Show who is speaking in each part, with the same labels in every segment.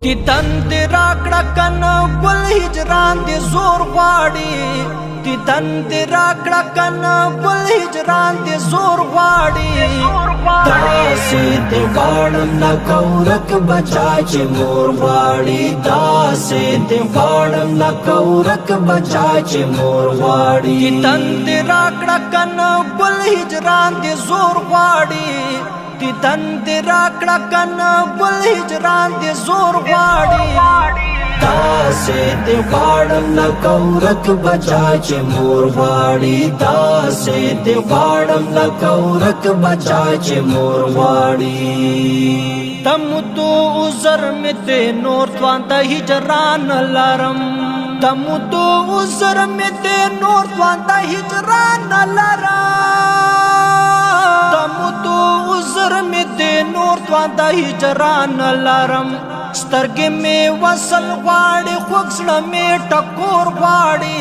Speaker 1: دیدن دی راکړه کنه ګل هجران دی زور غواړي دیدن دی راکړه کنه ګل هجران دی زور غواړي داسې دی غواړم لکه ورک بچا چې مور غواړي داسې دی غواړم لکه ورک بچا چې مور غواړي دیدن دی راکړه کنه ګل هجران دی زور غواړي دیدن دی راکړه کنه ګل هجران دی زور غواړي داسې دی غواړم لکه ورک بچا چې مور غواړي داسې دی غواړم لکه ورک بچا چې مور غواړي تمدو عذر مې دې نور توان د هجران لرم تمدو عذر مې دې نور توان د هجران لرم تمدو عذر مې دې نور توان د هجران لرم سترګې مې وصل غواړي خوږ زړه مې ټکور غواړي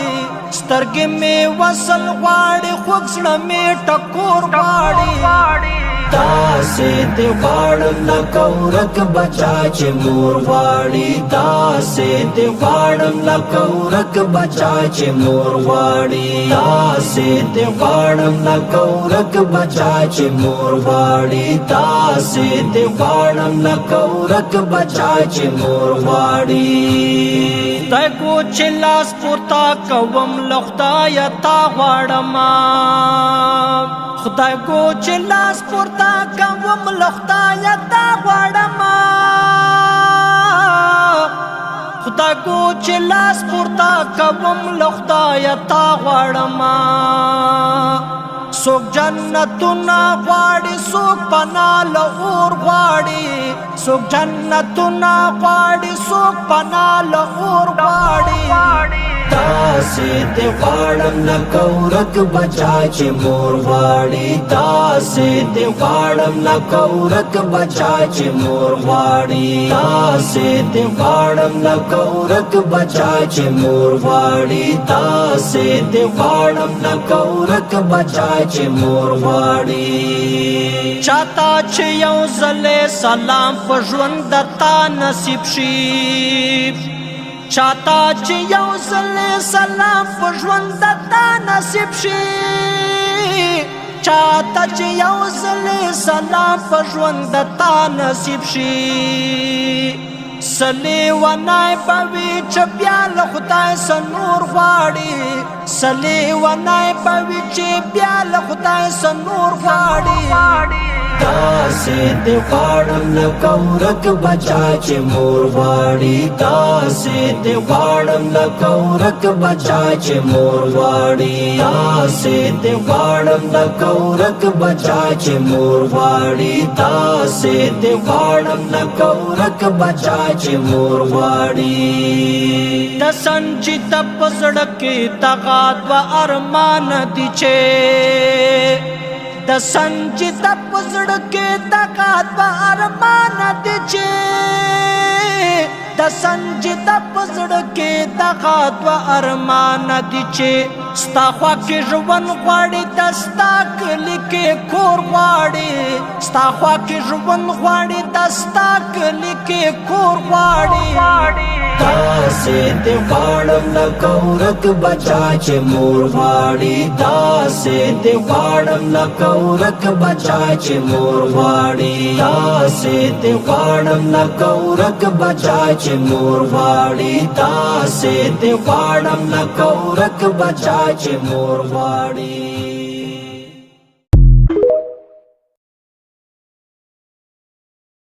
Speaker 1: سترګې مې وصل غواړي خوږ زړه مې ټکور غواړي داسې دی غواړم لکه ورک بچا چې مور غواړي داسې دی غواړم لکه ورک بچا چې مور غواړي داسې دی غواړم لکه ورک بچا چې مور غواړي داسې دی غواړم لکه ورک بچا چې مور غواړي خدای کو چې لاس پورته کوم له خدایه تا غواړم خدای کو چې لاس پورته کوم له خدایه تا غواړم خدای کو چې لاس پورته کوم له خدایه تا غواړم څوک جنتونه غواړي څوک پناه له اور غواړي څوک جنتونه غواړي څوک پناه له اور غواړي داسې دی غواړم لکه ورک بچا چې مور غواړي داسې دی غواړم لکه ورک بچا چې مور غواړي داسې دی غواړم لکه ورک بچا چې مور غواړي داسې دی غواړم لکه ورک بچا چې مور غواړي چاته چې یو ځلې سلام په ژوند درته نصیب شي چاته چې یو ځلې سلام په ژوند درته نصیب شي چاته چې یو ځلې سلام په ژوند درته نصیب شي سلی ونای پوی چې بیا له خدای څخه نور غواړي سلی ونای پوی چې بیا له خدای څخه نور غواړي داسې دی غواړم لکه ورک بچا چې مور غواړي داسې دی غواړم لکه ورک بچا چې مور غواړي داسې دی غواړم لکه ورک بچا چې مور غواړي داسې دی غواړم لکه ورک بچا چې مور غواړي د سنجید په زړه کې دغه دوه ارمان دي چې د سنجید په زړه کې دغه دوه ارمان دي چې د سنجید په زړه کې دغه دوه ارمان دي چې ستا خوا کې ژوند غواړي د ستا کلي کې کور غواړي ستا خوا کې ژوند غواړي د ستا کلي کې کور غواړي داسې دی غواړم لکه ورک بچا چې مور غواړي داسې دی غواړم لکه ورک بچا چې مور غواړي داسې دی غواړم لکه ورک بچا چې مور غواړي داسې دی غواړم لکه ورک بچا چې مور غواړي